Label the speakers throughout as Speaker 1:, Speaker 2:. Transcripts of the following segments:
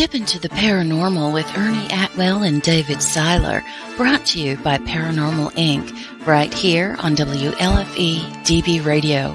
Speaker 1: Step into the paranormal with Ernie Atwell and David Seiler, brought to you by Paranormal Inc., right here on WLFE DB Radio.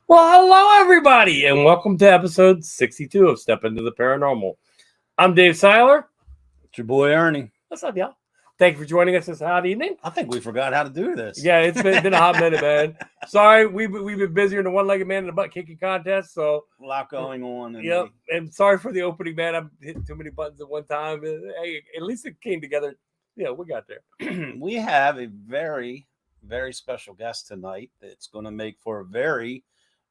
Speaker 2: Well, hello, everybody, and welcome to episode 62 of Step Into the Paranormal. I'm Dave Seiler.
Speaker 3: It's your boy, Ernie.
Speaker 2: What's up, y'all? Thank you for joining us this hot evening.
Speaker 3: I think we forgot how to do this.
Speaker 2: Yeah, it's been a hot minute, man. Sorry, we've been busier than the one-legged man in the butt-kicking contest, so...
Speaker 3: A lot going on.
Speaker 2: Yep, and sorry for the opening, man. I'm hitting too many buttons at one time. Hey, at least it came together. Yeah, we got there.
Speaker 3: We have a very, very special guest tonight that's going to make for a very...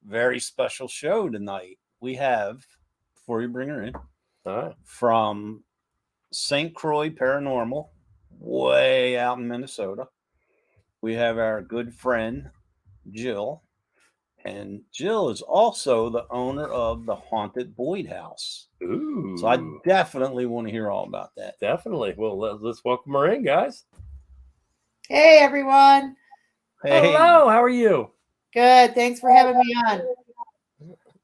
Speaker 3: very special show tonight. We have, before you bring her in, from St. Croix Paranormal, way out in Minnesota, we have our good friend, Jill. And Jill is also the owner of the Haunted Boyd House.
Speaker 2: Ooh.
Speaker 3: So I definitely want to hear all about that.
Speaker 2: Definitely. Well, let's welcome her in, guys.
Speaker 4: Hey, everyone.
Speaker 3: Hey.
Speaker 2: Hello, how are you?
Speaker 4: Good. Thanks for having me on.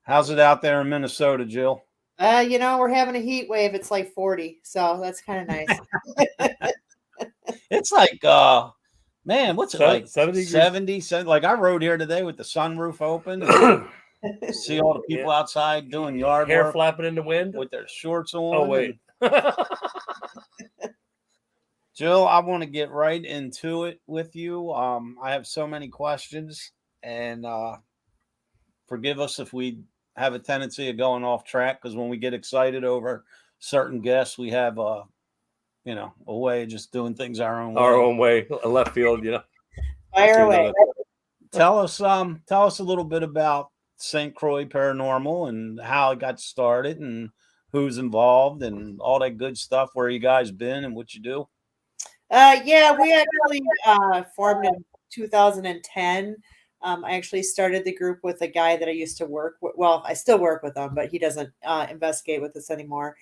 Speaker 3: How's it out there in Minnesota, Jill?
Speaker 4: We're having a heat wave. It's like 40, so that's kind of nice.
Speaker 3: It's like, man, what's it like? 70? Like I rode here today with the sunroof open. And see all the people outside doing yard
Speaker 2: hair
Speaker 3: work
Speaker 2: flapping in the wind
Speaker 3: with their shorts on.
Speaker 2: Oh, wait.
Speaker 3: Jill, I want to get right into it with you. I have so many questions. And forgive us if we have a tendency of going off track, because when we get excited over certain guests, we have a way of just doing things our own way.
Speaker 2: A left field,
Speaker 4: Fire away.
Speaker 3: Tell us a little bit about St. Croix Paranormal and how it got started and who's involved and all that good stuff, where you guys been and what you do.
Speaker 4: We actually formed in 2010. I actually started the group with a guy that I used to work with. Well, I still work with him, but he doesn't investigate with us anymore.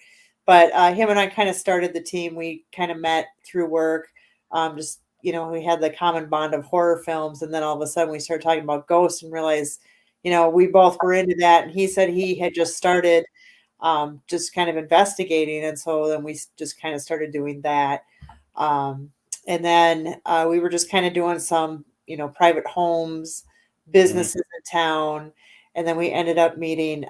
Speaker 4: But him and I kind of started the team. We kind of met through work. We had the common bond of horror films. And then all of a sudden we started talking about ghosts and realized, we both were into that. And he said he had just started just kind of investigating. And so then we just kind of started doing that. And then we were just kind of doing some, private homes, businesses in town. And then we ended up meeting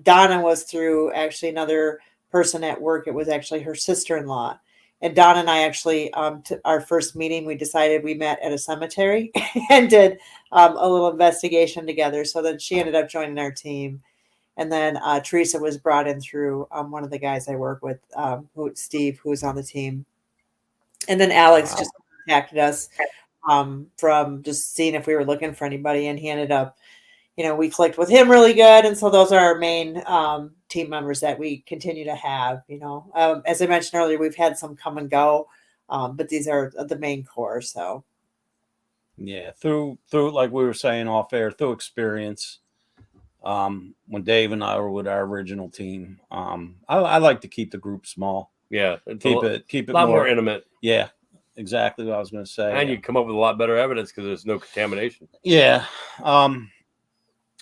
Speaker 4: Donna was through actually another person at work. It was actually her sister-in-law. And Donna and I actually, our first meeting, we decided we met at a cemetery and did a little investigation together. So then she ended up joining our team. And then Teresa was brought in through one of the guys I work with, Steve, who's on the team. And then Alex just contacted us from just seeing if we were looking for anybody. And he ended up, we clicked with him really good. And so those are our main team members that we continue to have. As I mentioned earlier, we've had some come and go, but these are the main core. So,
Speaker 3: yeah, through like we were saying off air, through experience. When Dave and I were with our original team, I like to keep the group small.
Speaker 2: Yeah,
Speaker 3: keep it
Speaker 2: a lot more intimate.
Speaker 3: Yeah, exactly what I was going to say.
Speaker 2: And you come up with a lot better evidence because there's no contamination.
Speaker 3: Yeah.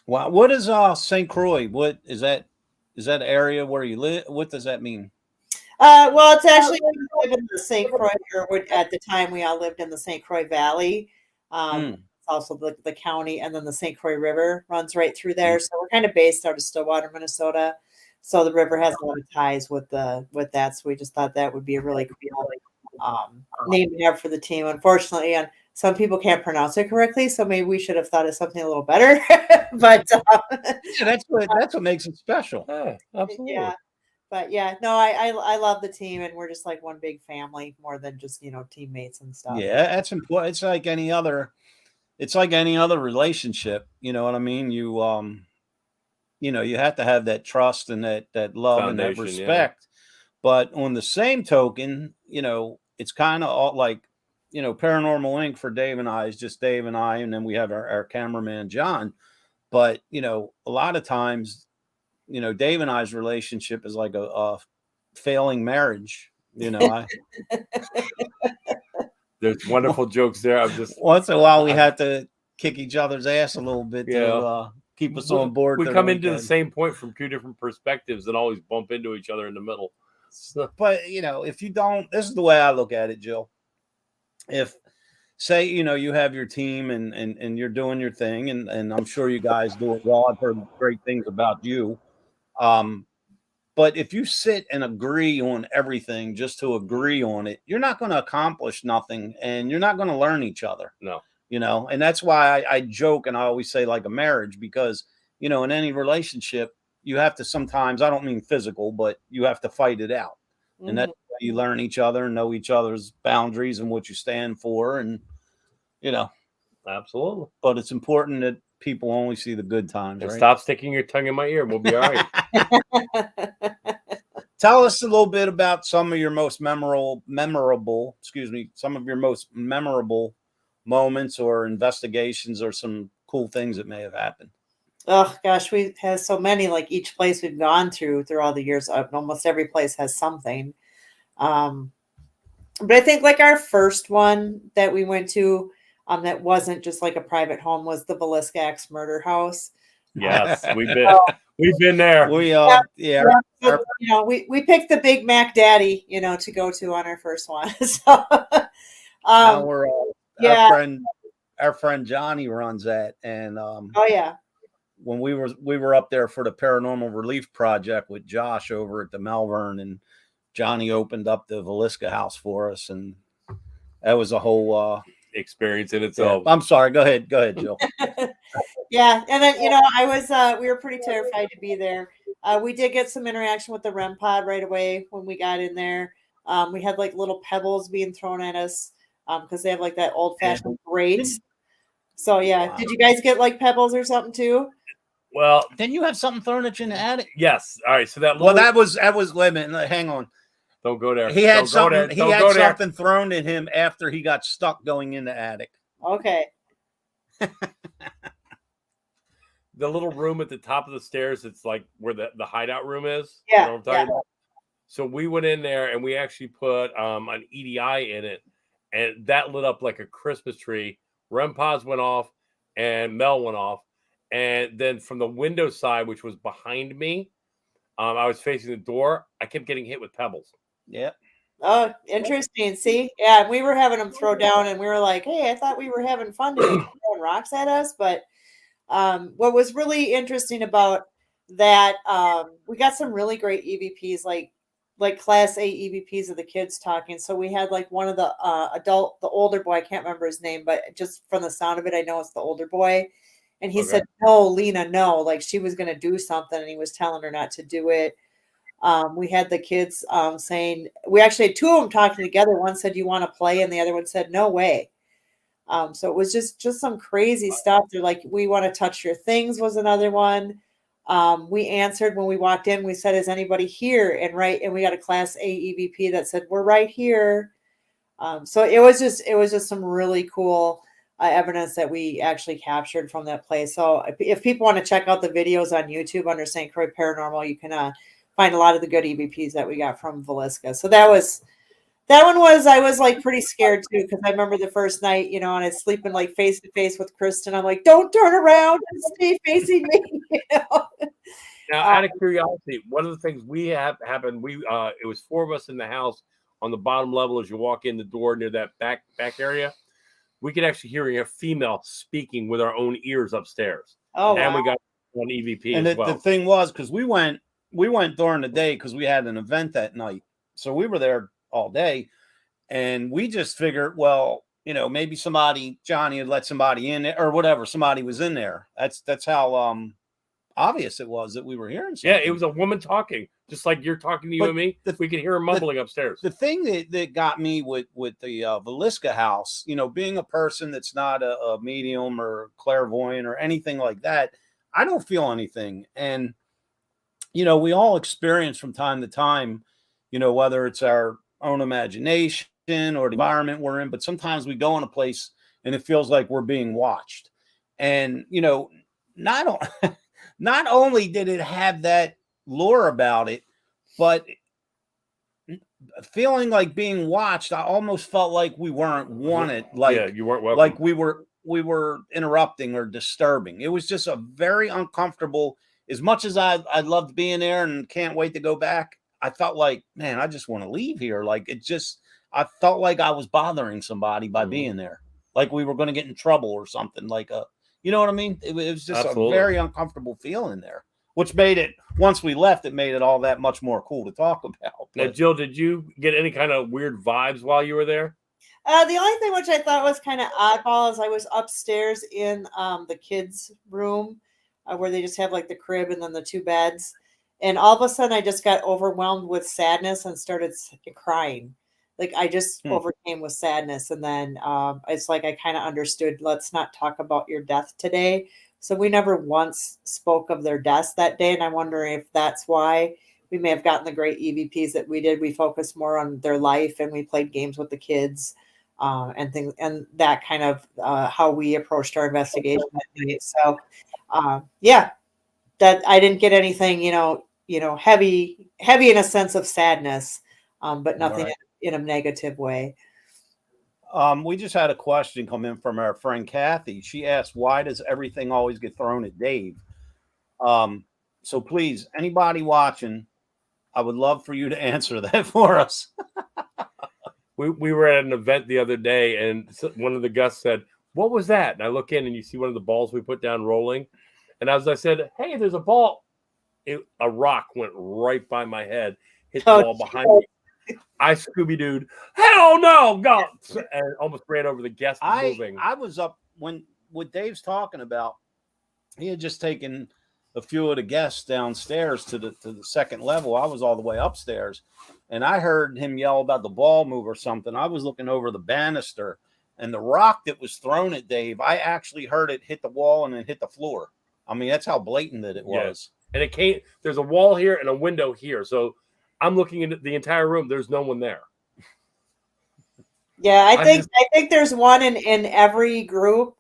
Speaker 3: Well, what is St. Croix? What is that? Is that area where you live? What does that mean?
Speaker 4: Well, it's actually we live in the St. Croix, or at the time we all lived in the St. Croix Valley. It's also the county, and then the St. Croix River runs right through there. So we're kind of based out of Stillwater, Minnesota. So the river has a lot of ties with that. So we just thought that would be a really cool name to have for the team. Unfortunately, and some people can't pronounce it correctly, so maybe we should have thought of something a little better. But
Speaker 3: yeah, that's what makes it special.
Speaker 2: Yeah, absolutely.
Speaker 4: Yeah. But yeah, no, I love the team, and we're just like one big family more than just teammates and stuff.
Speaker 3: Yeah, that's important. It's like any other. It's like any other relationship. You know what I mean? You you have to have that trust and that love and that respect. Yeah. But on the same token, it's kind of all like, Paranormal Inc. for Dave and I is just Dave and I, and then we have our cameraman John. But a lot of times, Dave and I's relationship is like a failing marriage.
Speaker 2: There's wonderful jokes there. I'm just
Speaker 3: once in a while we have to kick each other's ass a little bit to keep us on board.
Speaker 2: We come into the same point from two different perspectives and always bump into each other in the middle.
Speaker 3: So. But if you don't, this is the way I look at it, Jill. If say you have your team and you're doing your thing, and I'm sure you guys do it well. I've heard great things about you. But if you sit and agree on everything just to agree on it, you're not going to accomplish nothing, and you're not going to learn each other.
Speaker 2: No.
Speaker 3: And that's why I joke and I always say like a marriage, because, in any relationship, you have to sometimes, I don't mean physical, but you have to fight it out. Mm-hmm. And that's why you learn each other and know each other's boundaries and what you stand for. And,
Speaker 2: absolutely.
Speaker 3: But it's important that people only see the good times.
Speaker 2: And
Speaker 3: right?
Speaker 2: Stop sticking your tongue in my ear. We'll be all right.
Speaker 3: Tell us a little bit about some of your most memorable moments or investigations or some cool things that may have happened.
Speaker 4: Oh gosh, we have so many. Like each place we've gone through all the years, almost every place has something. But I think like our first one that we went to, that wasn't just like a private home, was the Villisca Axe murder house.
Speaker 2: Yes, we've been there.
Speaker 3: We
Speaker 4: we picked the Big Mac Daddy, to go to on our first one. So
Speaker 3: our friend Johnny runs that, and when we were up there for the Paranormal Relief Project with Josh over at the Malvern, and Johnny opened up the Villisca house for us, and that was a whole
Speaker 2: experience in itself.
Speaker 3: I'm sorry. Go ahead, Jill.
Speaker 4: Yeah, and then we were pretty terrified to be there. We did get some interaction with the REM pod right away when we got in there. We had like little pebbles being thrown at us because they have like that old fashioned grate. So yeah, wow. Did you guys get like pebbles or something too?
Speaker 2: Well,
Speaker 3: didn't you have something thrown at you in the attic?
Speaker 2: Yes. All right. So that
Speaker 3: was lemon. Hang on.
Speaker 2: Don't go there.
Speaker 3: He had something thrown at him after he got stuck going in the attic.
Speaker 4: Okay.
Speaker 2: The little room at the top of the stairs, it's like where the hideout room is.
Speaker 4: Yeah.
Speaker 2: You know what I'm talking about? So we went in there and we actually put an EDI in it, and that lit up like a Christmas tree. REM pods went off and Mel went off. And then from the window side, which was behind me, I was facing the door. I kept getting hit with pebbles.
Speaker 3: Yeah.
Speaker 4: Oh, interesting. See? Yeah, we were having them throw down, and we were like, hey, I thought we were having fun throwing rocks at us. But what was really interesting about that we got some really great EVPs, like class A EVPs of the kids talking. So we had like one of the the older boy, I can't remember his name, but just from the sound of it, I know it's the older boy. And he said, "No, Lena, no," like she was going to do something and he was telling her not to do it. We had the kids saying, we actually had two of them talking together. One said, "You want to play?" And the other one said, "No way." So it was just some crazy stuff. They're like, "We want to touch your things" was another one. We answered when we walked in. We said, "Is anybody here?" And we got a class A EVP that said, "We're right here." So it was just some really cool evidence that we actually captured from that place. So if people want to check out the videos on YouTube under St. Croix Paranormal, you can find a lot of the good EVPs that we got from Villisca. So that one was, I was like pretty scared too, because I remember the first night, and I was sleeping like face to face with Kristen. I'm like, "Don't turn around and stay facing me."
Speaker 2: Now, out of curiosity, one of the things we have happened, it was 4 of us in the house on the bottom level as you walk in the door near that back area. We could actually hear a female speaking with our own ears upstairs.
Speaker 4: Oh,
Speaker 2: and
Speaker 4: wow.
Speaker 2: we got one EVP
Speaker 3: and
Speaker 2: as well.
Speaker 3: The thing was, because we went during the day because we had an event that night, so we were there all day, and we just figured, well, maybe Johnny had let somebody in or whatever. Somebody was in there. That's how obvious it was that we were hearing something.
Speaker 2: Yeah, it was a woman talking, just like you're talking to you and me. We could hear her mumbling upstairs.
Speaker 3: The thing that got me with the Villisca house, being a person that's not a medium or clairvoyant or anything like that, I don't feel anything. And, we all experience from time to time, whether it's our own imagination or the environment we're in, but sometimes we go in a place and it feels like we're being watched. And, not only did it have that lore about it, but feeling like being watched, I almost felt like we weren't wanted. Like,
Speaker 2: you weren't welcome.
Speaker 3: Like we were interrupting or disturbing. It was just a very uncomfortable. As much as I loved being there and can't wait to go back, I felt like, man, I just want to leave here. Like I felt like I was bothering somebody by being there. Like we were going to get in trouble or something. Like you know what I mean? It was just
Speaker 2: Absolutely.
Speaker 3: a very uncomfortable feeling there, which made it, once we left, it made it all that much more cool to talk about.
Speaker 2: Now, Jill, did you get any kind of weird vibes while you were there?
Speaker 4: The only thing which I thought was kind of oddball is I was upstairs in the kids' room where they just have like the crib and then the 2 beds. And all of a sudden I just got overwhelmed with sadness and started crying. Like I just overcame with sadness. And then it's like I kind of understood, let's not talk about your death today. So we never once spoke of their deaths that day. And I'm wondering if that's why we may have gotten the great EVPs that we did. We focused more on their life and we played games with the kids and things, and that kind of how we approached our investigation that night. So yeah, that I didn't get anything, heavy in a sense of sadness, but nothing in a negative way.
Speaker 3: We just had a question come in from our friend Kathy. She asked, "Why does everything always get thrown at Dave?" So please, anybody watching, I would love for you to answer that for us.
Speaker 2: We were at an event the other day, and one of the guests said, "What was that?" And I look in, and you see one of the balls we put down rolling. And as I said, "Hey, there's a ball," a rock went right by my head, hit the wall behind me. I Scooby-Dooed, "Hell no, God!" and almost ran over the guest moving.
Speaker 3: I was up when what Dave's talking about. He had just taken a few of the guests downstairs to the second level. I was all the way upstairs, and I heard him yell about the ball move or something. I was looking over the banister, and the rock that was thrown at Dave, I actually heard it hit the wall and then hit the floor. I mean, that's how blatant that it was.
Speaker 2: And it came. There's a wall here and a window here, so I'm looking into the entire room. There's no one there.
Speaker 4: Yeah, I think there's one in every group.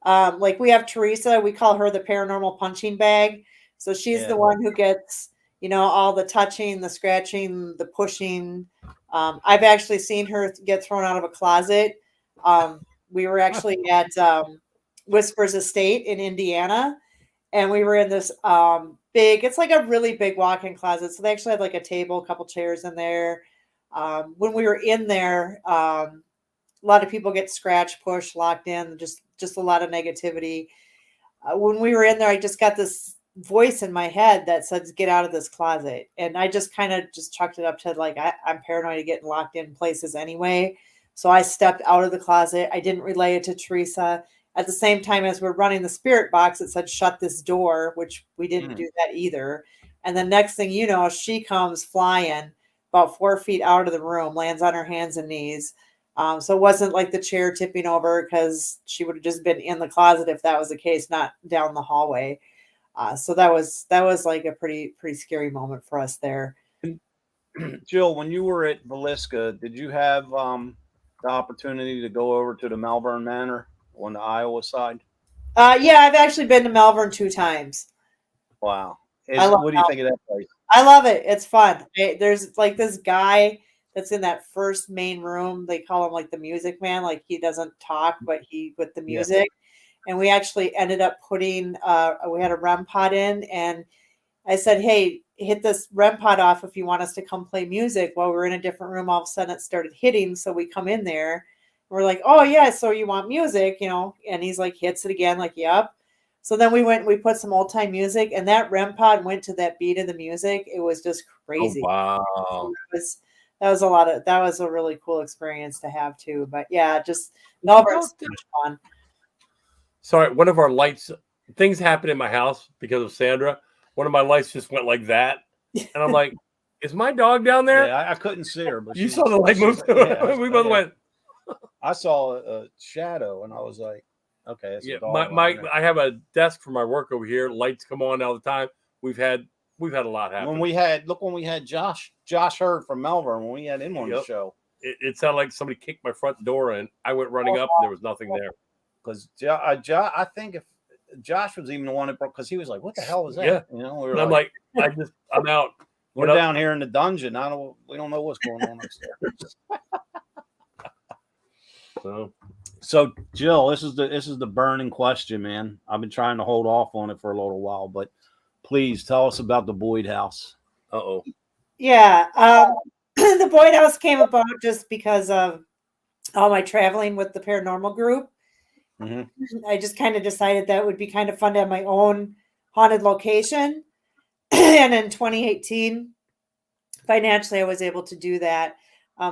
Speaker 4: Like we have Teresa, we call her the paranormal punching bag. So she's the one who gets, all the touching, the scratching, the pushing. I've actually seen her get thrown out of a closet. We were actually at Whispers Estate in Indiana, and we were in this it's like a really big walk-in closet. So they actually had like a table, a couple chairs in there. When we were in there, a lot of people get scratched, pushed, locked in, just a lot of negativity. When we were in there, I just got this voice in my head that says, "Get out of this closet." And I just kind of just chucked it up to like, I'm paranoid of getting locked in places anyway. So I stepped out of the closet. I didn't relay it to Teresa. At the same time as we're running the spirit box, it said, "Shut this door," which we didn't do that either. And the next thing you know, she comes flying about 4 feet out of the room, lands on her hands and knees. So it wasn't like the chair tipping over, because she would have just been in the closet if that was the case, not down the hallway. So that was like a pretty scary moment for us there.
Speaker 3: Jill, when you were at Villisca, did you have the opportunity to go over to the Malvern Manor on the Iowa side?
Speaker 4: Yeah, I've actually been to Malvern 2 times.
Speaker 3: Wow. What do you think of that place?
Speaker 4: I love it. It's fun. There's like this guy that's in that first main room. They call him like the music man. Like he doesn't talk, but he with the music. Yeah. And we actually ended up putting, we had a REM pod in, and I said, "Hey, hit this REM pod off if you want us to come play music." Well, we're in a different room. All of a sudden it started hitting. So we come in there. We're like, "Oh yeah, so you want music, you know?" And he's like, hits it again, like, "Yep." So then we went and we put some old time music, and that REM pod went to that beat of the music. It was just crazy.
Speaker 2: Oh, wow.
Speaker 4: That was a really cool experience to have too. But yeah, just Melbourne's so much fun.
Speaker 2: Sorry, one of our lights, things happened in my house because of Sandra. One of my lights just went like that. And I'm like, "Is my dog down there?"
Speaker 3: Yeah, I couldn't see her, but
Speaker 2: you saw the light move. Yeah, we both went.
Speaker 3: I saw a shadow, and I was like, "Okay."
Speaker 2: Yeah, I have a desk for my work over here. Lights come on all the time. We've had a lot happen.
Speaker 3: When we had Josh Hurd from Melbourne, when we had him on the show,
Speaker 2: it sounded like somebody kicked my front door, and I went running up, and there was nothing there.
Speaker 3: Because I think if Josh was even the one that broke, because he was like, "What the hell was that?"
Speaker 2: Yeah.
Speaker 3: You know,
Speaker 2: I'm like, I'm out.
Speaker 3: We're down here in the dungeon. We don't know what's going on upstairs. So Jill, this is the burning question, man. I've been trying to hold off on it for a little while, but please tell us about the Boyd House.
Speaker 2: Uh-oh.
Speaker 4: Yeah. The Boyd House came about just because of all my traveling with the paranormal group. Mm-hmm. I just kind of decided that would be kind of fun to have my own haunted location. And in 2018, financially, I was able to do that.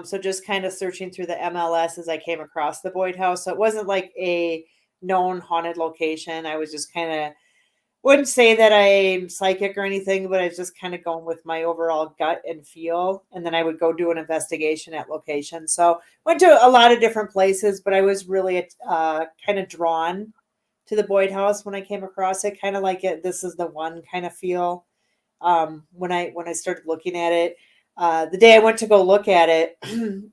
Speaker 4: So just kind of searching through the MLS as I came across the Boyd House. So it wasn't like a known haunted location. I was just kind of, wouldn't say that I'm psychic or anything, but I was just kind of going with my overall gut and feel. And then I would go do an investigation at location. So went to a lot of different places, but I was really kind of drawn to the Boyd House when I came across it. Kind of like it. This is the one kind of feel. When I started looking at it, the day I went to go look at it,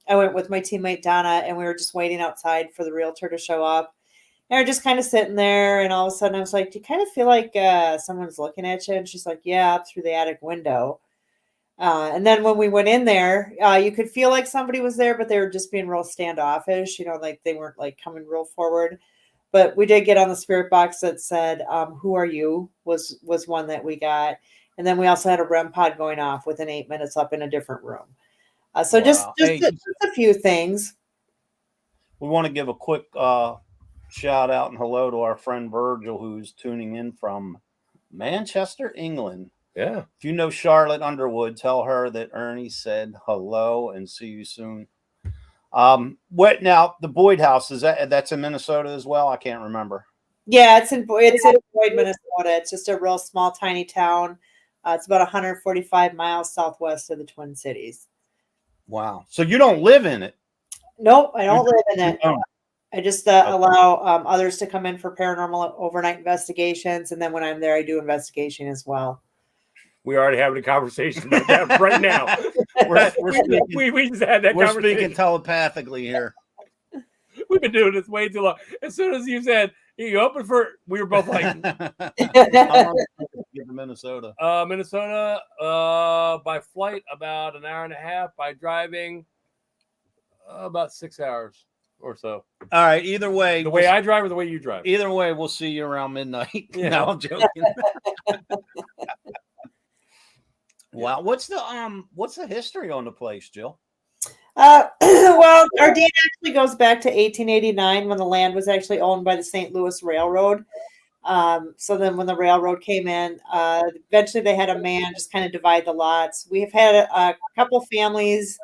Speaker 4: I went with my teammate Donna, and we were just waiting outside for the realtor to show up. And we're just kind of sitting there, and all of a sudden I was like, "Do you kind of feel like someone's looking at you?" And she's like, "Yeah, up through the attic window." And then when we went in there, you could feel like somebody was there, but they were just being real standoffish, like they weren't like coming real forward. But we did get on the spirit box that said, "Who are you?" was one that we got. And then we also had a REM pod going off within 8 minutes up in a different room. So wow. just a few things.
Speaker 3: We want to give a quick shout out and hello to our friend Virgil, who's tuning in from Manchester, England.
Speaker 2: Yeah.
Speaker 3: If you know Charlotte Underwood, tell her that Ernie said hello and see you soon. What now? The Boyd House, that's in Minnesota as well? I can't remember.
Speaker 4: Yeah, it's in Boyd, Minnesota. It's just a real small, tiny town. It's about 145 miles southwest of the Twin Cities.
Speaker 3: Wow. So you don't live in it?
Speaker 4: Nope, I don't live in it. I just allow others to come in for paranormal overnight investigations. And then when I'm there, I do investigation as well.
Speaker 2: We already having a conversation about that right now. we just had that conversation.
Speaker 3: We're speaking telepathically here.
Speaker 2: We've been doing this way too long. As soon as you said, "You open for," we were both like,
Speaker 3: Minnesota.
Speaker 2: Minnesota, by flight about an hour and a half. By driving, about 6 hours or so.
Speaker 3: All right. Either way,
Speaker 2: the way I drive or the way you drive.
Speaker 3: Either way, we'll see you around midnight.
Speaker 2: Yeah.
Speaker 3: No, I'm joking. Wow. What's the history on the place, Jill?
Speaker 4: Well, our deed actually goes back to 1889 when the land was actually owned by the St. Louis Railroad. So then when the railroad came in, eventually they had a man just kind of divide the lots. We've had a couple families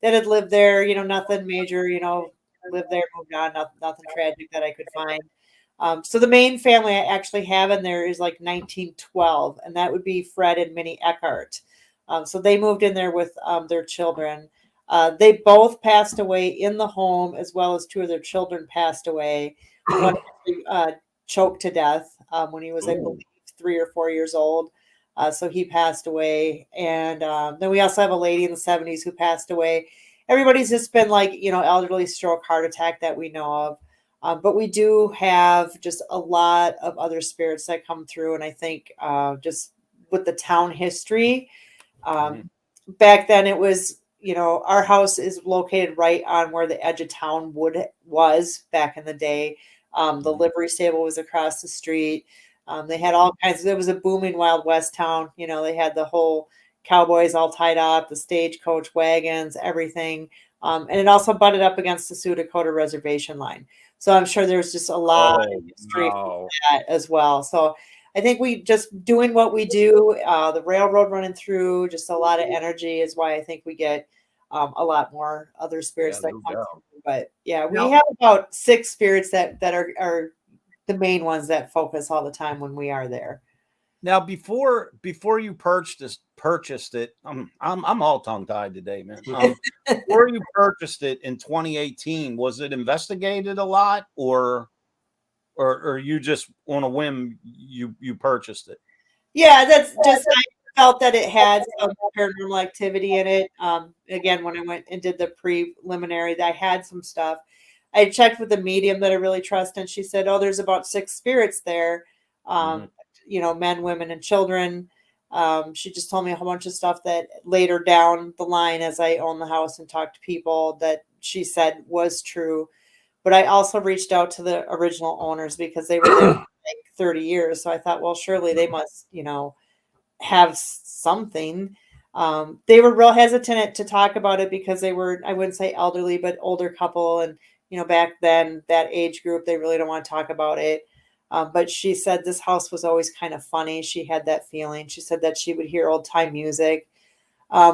Speaker 4: that had lived there, nothing major, lived there, moved on, nothing tragic that I could find. So the main family I actually have in there is like 1912, and that would be Fred and Minnie Eckhart. So they moved in there with their children. They both passed away in the home, as well as two of their children passed away. One choked to death when he was, I believe, 3 or 4 years old. So he passed away. And then we also have a lady in the 70s who passed away. Everybody's just been like, elderly, stroke, heart attack that we know of. But we do have just a lot of other spirits that come through. And I think just with the town history, back then it was, our house is located right on where the edge of town was back in the day. The livery stable was across the street. They had all kinds of, it was a booming Wild West town. They had the whole cowboys all tied up, the stagecoach wagons, everything. And it also butted up against the Sioux Dakota reservation line. So I'm sure there's just a lot of history for that as well. So I think we just doing what we do, the railroad running through, just a lot of energy is why I think we get a lot more other spirits that come through. But yeah, we have about 6 spirits that are the main ones that focus all the time when we are there.
Speaker 3: Now, before you purchased it, I'm all tongue tied today, man. Before you purchased it in 2018, was it investigated a lot, or you just on a whim you purchased it?
Speaker 4: Yeah, that's just, I felt that it had some paranormal activity in it. Again, when I went and did the preliminary, I had some stuff. I checked with the medium that I really trust, and she said, "Oh, there's about 6 spirits there. Men, women, and children." She just told me a whole bunch of stuff that later down the line, as I owned the house and talked to people, that she said was true. But I also reached out to the original owners because they were there for like 30 years. So I thought, well, surely they must, have something. They were real hesitant to talk about it because they were, I wouldn't say elderly, but older couple. And, back then, that age group, they really don't want to talk about it. But she said this house was always kind of funny. She had that feeling. She said that she would hear old time music.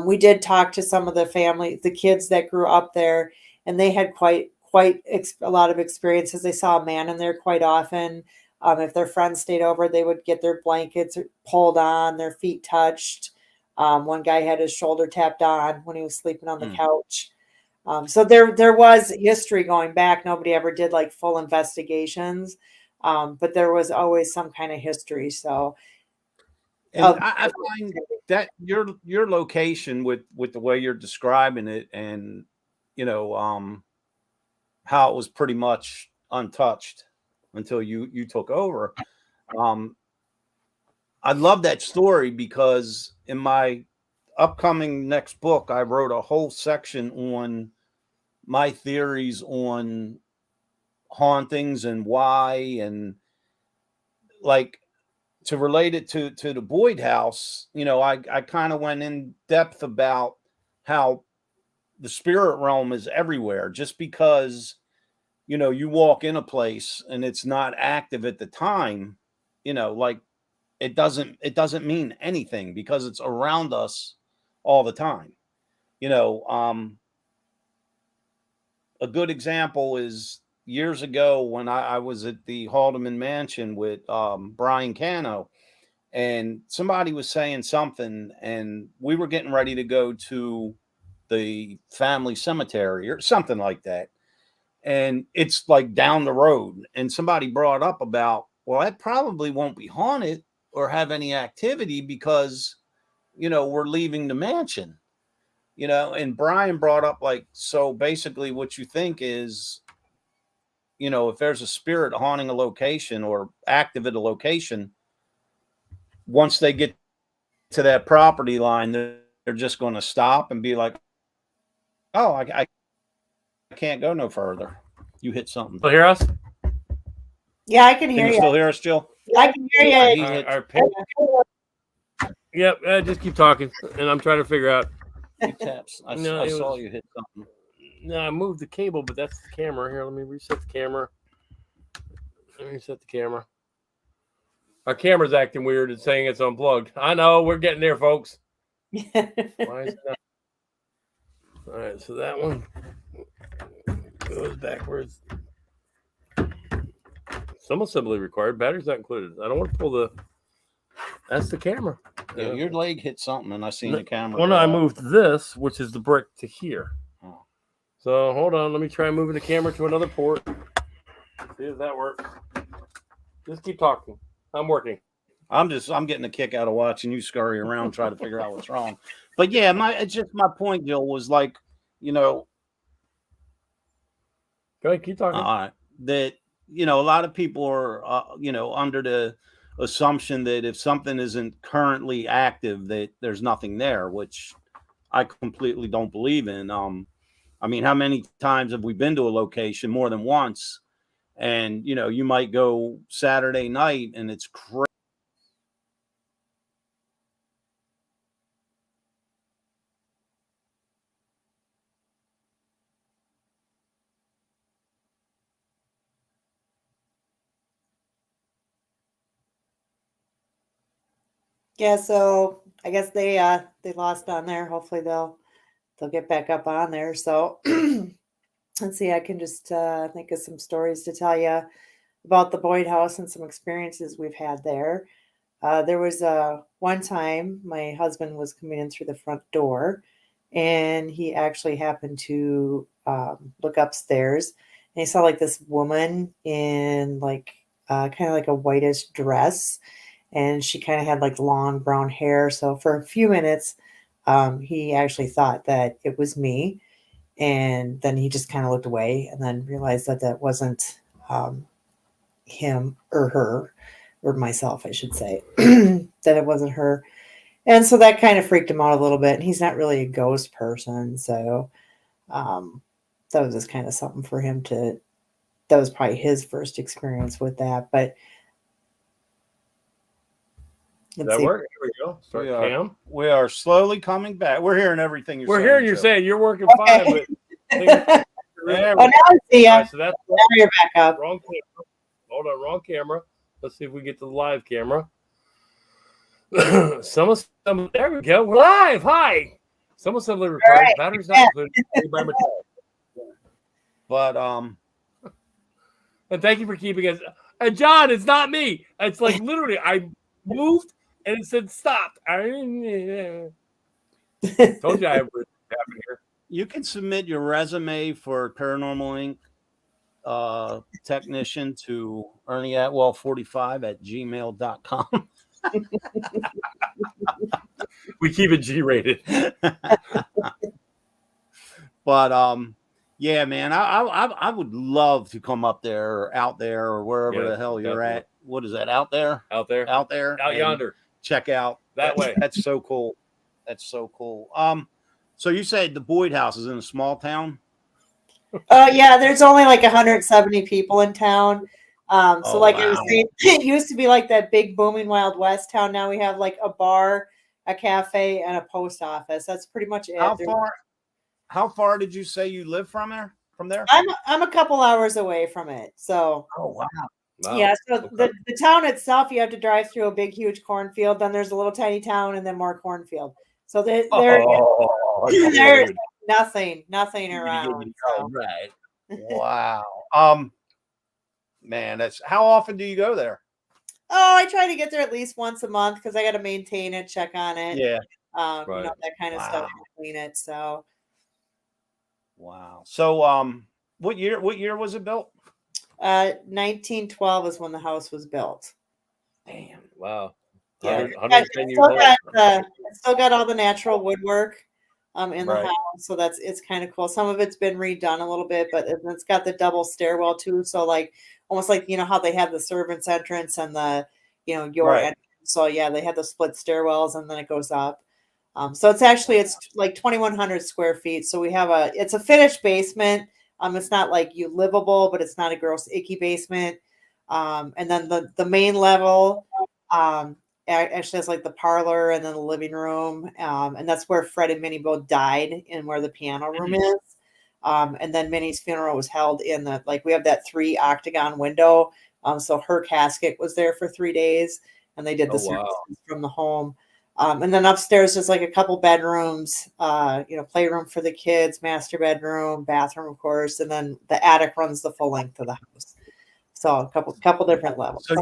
Speaker 4: We did talk to some of the kids that grew up there, and they had quite a lot of experiences. They saw a man in there quite often. If their friends stayed over, they would get their blankets pulled on, their feet touched. One guy had his shoulder tapped on when he was sleeping on the couch. So there was history going back. Nobody ever did like full investigations, but there was always some kind of history. So,
Speaker 3: and I find that your location with the way you're describing it, and how it was pretty much untouched until you took over. I love that story because in my upcoming next book, I wrote a whole section on my theories on hauntings and why, and like to relate it to the Boyd house, I kind of went in depth about how the spirit realm is everywhere. Just because, you walk in a place and it's not active at the time, like it doesn't mean anything because it's around us all the time. A good example is years ago when I was at the Haldeman Mansion with Brian Cano, and somebody was saying something, and we were getting ready to go to the family cemetery or something like that. And it's like down the road. And somebody brought up about, well, that probably won't be haunted or have any activity because, we're leaving the mansion, and Brian brought up like, so basically what you think is, if there's a spirit haunting a location or active at a location, once they get to that property line, they're just going to stop and be like, oh, I can't go no further. You hit something.
Speaker 2: Still hear us?
Speaker 4: Yeah, I can hear you.
Speaker 3: Still hear us, Jill?
Speaker 4: I can hear you.
Speaker 2: Yep, just keep talking, and I'm trying to figure out.
Speaker 3: He taps. I saw you hit something.
Speaker 2: No, I moved the cable, but that's the camera. Here, let me reset the camera. Our camera's acting weird. It's saying it's unplugged. I know. We're getting there, folks. Why is it not? All right. So that one goes backwards. Some assembly required. Batteries not included. I don't want to pull the... That's the camera.
Speaker 3: Yeah, your leg hit something, and I seen the camera.
Speaker 2: Well, no, I moved this, which is the brick, to here.
Speaker 3: Oh.
Speaker 2: So hold on. Let me try moving the camera to another port. See if that works. Just keep talking. I'm working.
Speaker 3: I'm getting a kick out of watching you scurry around, try to figure out what's wrong. But yeah, it's just my point, Jill, was like,
Speaker 2: Go ahead, keep talking.
Speaker 3: That a lot of people are under the assumption that if something isn't currently active, that there's nothing there, which I completely don't believe in. I mean, how many times have we been to a location? More than once. And you might go Saturday night and it's crazy.
Speaker 4: Yeah, so I guess they lost on there. Hopefully they'll get back up on there. So let's see, I can just think of some stories to tell you about the Boyd House and some experiences we've had there. There was one time my husband was coming in through the front door, and he actually happened to look upstairs, and he saw like this woman in like kind of like a whitish dress. And she kind of had like long brown hair. So for a few minutes, he actually thought that it was me. And then he just kind of looked away and then realized that that wasn't him or her, or myself, I should say, that it wasn't her. And so that kind of freaked him out a little bit. And he's not really a ghost person. So that was just kind of something for him that was probably his first experience with that. But
Speaker 2: that work? Here we go. Start cam.
Speaker 3: We are slowly coming back. We're hearing everything
Speaker 2: We're hearing you saying you're working fine, but
Speaker 4: now I see you.
Speaker 2: Right, so that's
Speaker 4: now you're back up.
Speaker 2: Wrong camera. Hold on, wrong camera. Let's see if we get to the live camera. Some there we go. We're live. Hi. Some assembly required. Right. Batteries not included.
Speaker 3: But
Speaker 2: and thank you for keeping us. And John, it's not me. It's like literally I moved and it said stop. Told you I have happened here.
Speaker 3: You can submit your resume for Paranormal Inc. Technician to ErnieAtwell45@gmail.com.
Speaker 2: We keep it G-rated.
Speaker 3: But yeah, man, I would love to come up there or out there or wherever the hell you're at. What is that? Out there?
Speaker 2: Out there.
Speaker 3: Out there.
Speaker 2: Out yonder.
Speaker 3: Check out
Speaker 2: that way.
Speaker 3: That's so cool. That's so cool. So you said the Boyd House is in a small town?
Speaker 4: Yeah, there's only like 170 people in town. I was saying, it used to be like that big booming Wild West town. Now we have like a bar, a cafe, and a post office. That's pretty much it.
Speaker 3: How far did you say you live from there? From there?
Speaker 4: I'm a couple hours away from it. So
Speaker 3: wow.
Speaker 4: Yeah, so the town itself, you have to drive through a big, huge cornfield. Then there's a little tiny town, and then more cornfield. So there's nothing around. So.
Speaker 3: Right. Wow. Man, that's how often do you go there?
Speaker 4: Oh, I try to get there at least once a month because I got to maintain it, check on it.
Speaker 3: Yeah.
Speaker 4: That kind of stuff, clean it. So.
Speaker 3: Wow. So, what year was it built?
Speaker 4: 1912 is when the house was built.
Speaker 3: Damn.
Speaker 2: Wow.
Speaker 4: Yeah. It's still got all the natural woodwork in the house. So it's kind of cool. Some of it's been redone a little bit, but it's got the double stairwell too. So like almost like how they have the servants entrance and the your entrance. So yeah, they had the split stairwells and then it goes up. So it's like 2,100 square feet. So we have it's a finished basement. It's not like livable, but it's not a gross, icky basement. And then the main level actually has like the parlor and then the living room. And that's where Fred and Minnie both died and where the piano room is. And then Minnie's funeral was held in we have that 3 octagon window So her casket was there for 3 days, and they did the services from the home. And then upstairs, just like a couple bedrooms, playroom for the kids, master bedroom, bathroom, of course, and then the attic runs the full length of the house. So a couple different levels.
Speaker 3: So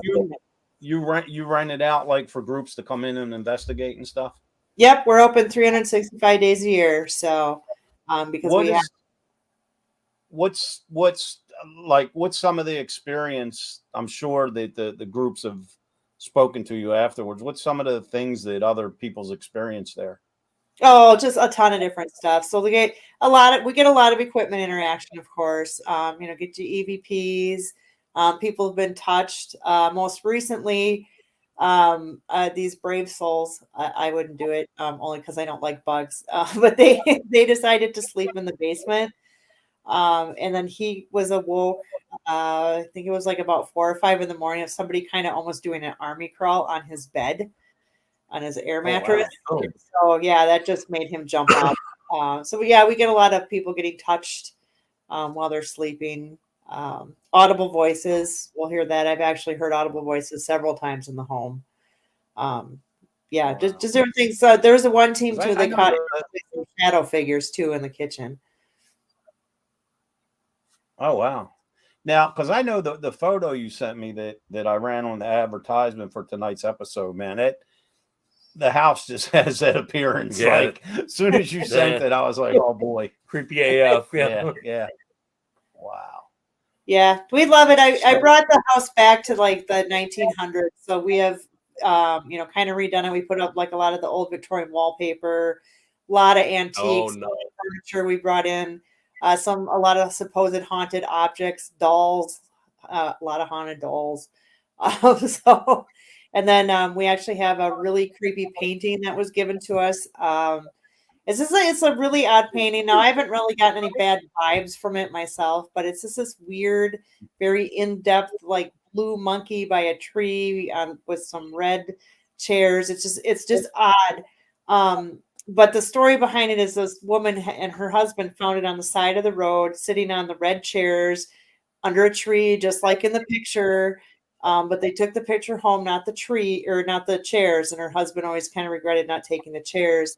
Speaker 3: you rent it out like for groups to come in and investigate and stuff?
Speaker 4: Yep, we're open 365 days a year. So because
Speaker 3: what's some of the experience? I'm sure that the groups have spoken to you afterwards. What's some of the things that other people's experience there?
Speaker 4: Oh, just a ton of different stuff. So we get a lot of equipment interaction, of course. Get your EVPs. People have been touched. Most recently, these brave souls. I wouldn't do it only because I don't like bugs. But they decided to sleep in the basement. And then he was awoke. I think it was like about 4 or 5 in the morning of somebody kind of almost doing an army crawl on his bed, on his air mattress.
Speaker 3: Wow.
Speaker 4: So yeah, that just made him jump up. We get a lot of people getting touched while they're sleeping. Audible voices, we'll hear that. I've actually heard audible voices several times in the home. Just different things. There was a one team too. They caught some shadow figures too in the kitchen.
Speaker 3: Oh wow! Now, because I know the photo you sent me that I ran on the advertisement for tonight's episode, man, the house just has that appearance. Yeah. Like as soon as you sent it, I was like, oh boy,
Speaker 2: creepy AF.
Speaker 3: Yeah. Wow.
Speaker 4: Yeah, we love it. I brought the house back to like the 1900s, so we have kind of redone it. We put up like a lot of the old Victorian wallpaper, a lot of antiques, furniture we brought in. A lot of supposed haunted objects, dolls, a lot of haunted dolls. And then we actually have a really creepy painting that was given to us. It's a really odd painting. Now, I haven't really gotten any bad vibes from it myself, but it's just this weird, very in-depth, like blue monkey by a tree with some red chairs. It's just odd. But the story behind it is this woman and her husband found it on the side of the road, sitting on the red chairs under a tree, just like in the picture. But they took the picture home, not the tree or not the chairs. And her husband always kind of regretted not taking the chairs.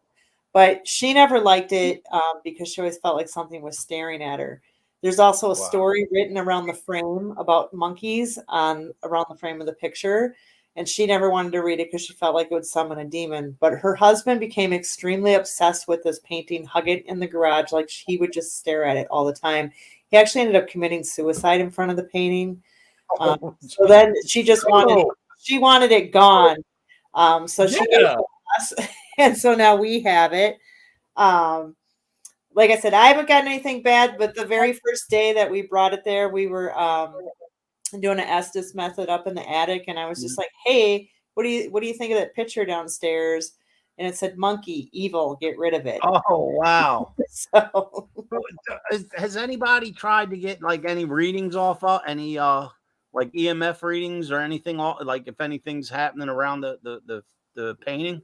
Speaker 4: But she never liked it because she always felt like something was staring at her. There's also a story written around the frame about monkeys around the frame of the picture. And she never wanted to read it because she felt like it would summon a demon. But her husband became extremely obsessed with this painting, hug it in the garage, like he would just stare at it all the time. He actually ended up committing suicide in front of the painting. So then she just wanted it gone. So she gave it to us. And so now we have it. Like I said, I haven't gotten anything bad, but the very first day that we brought it there, we were doing an Estes method up in the attic, and I was just like, "Hey, what do you think of that picture downstairs?" And it said, "Monkey, evil, get rid of it."
Speaker 3: Oh wow!
Speaker 4: So,
Speaker 3: has anybody tried to get like any readings off of any like EMF readings or anything? Like if anything's happening around the painting?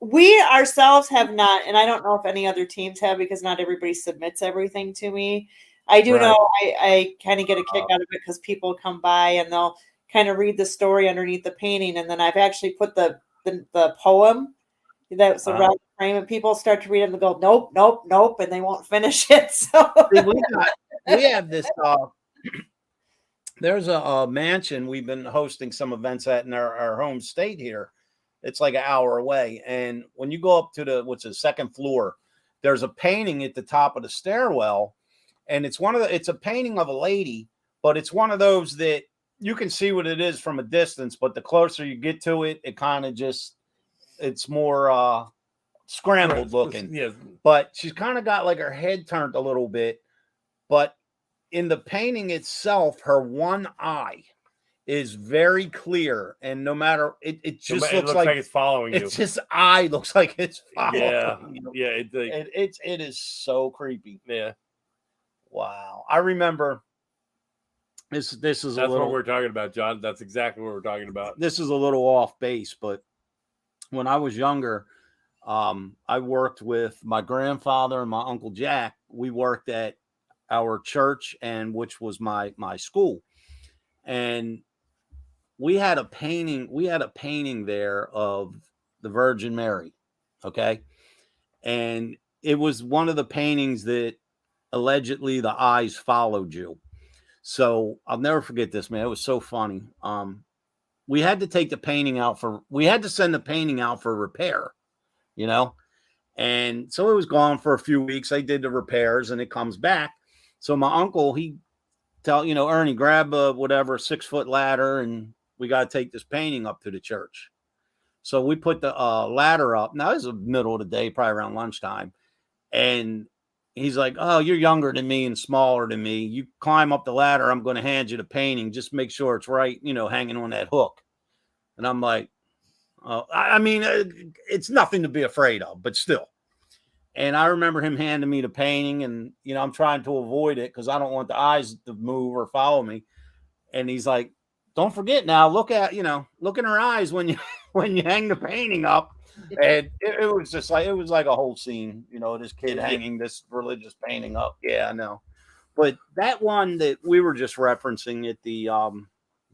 Speaker 4: We ourselves have not, and I don't know if any other teams have because not everybody submits everything to me. I do know I kind of get a kick out of it because people come by and they'll kind of read the story underneath the painting, and then I've actually put the poem that's around the frame, and people start to read it and go, nope, nope, nope, and they won't finish it. So
Speaker 3: we have this. There's a mansion we've been hosting some events at in our home state here. It's like an hour away, and when you go up to the second floor, there's a painting at the top of the stairwell. And it's a painting of a lady, but it's one of those that you can see what it is from a distance, but the closer you get to it, it kind of it's more scrambled looking.
Speaker 2: Yeah.
Speaker 3: But she's kind of got like her head turned a little bit, but in the painting itself, her one eye is very clear, and no matter it just looks like
Speaker 2: it's following you.
Speaker 3: It's just eye looks like it's following you.
Speaker 2: Yeah,
Speaker 3: it is so creepy.
Speaker 2: Yeah.
Speaker 3: Wow. I remember this is
Speaker 2: that's what we're talking about, John. That's exactly what we're talking about.
Speaker 3: This is a little off base, but when I was younger, I worked with my grandfather and my Uncle Jack. We worked at our church, and which was my school. And we had a painting there of the Virgin Mary. Okay. And it was one of the paintings that allegedly the eyes followed you. So I'll never forget this, man. It was so funny. We had to take the painting out we had to send the painting out for repair, you know? And so it was gone for a few weeks. I did the repairs and it comes back. So my uncle, he tell, Ernie, grab a 6-foot ladder and we got to take this painting up to the church. So we put the ladder up. Now, it was the middle of the day, probably around lunchtime. And he's like, oh, you're younger than me and smaller than me. You climb up the ladder. I'm going to hand you the painting. Just make sure it's right, hanging on that hook. And I'm like, I mean, it's nothing to be afraid of, but still. And I remember him handing me the painting and, I'm trying to avoid it because I don't want the eyes to move or follow me. And he's like, don't forget now, look in her eyes when you hang the painting up. And it was just like, it was like a whole scene, this kid hanging this religious painting up. Yeah, I know. But that one that we were just referencing at the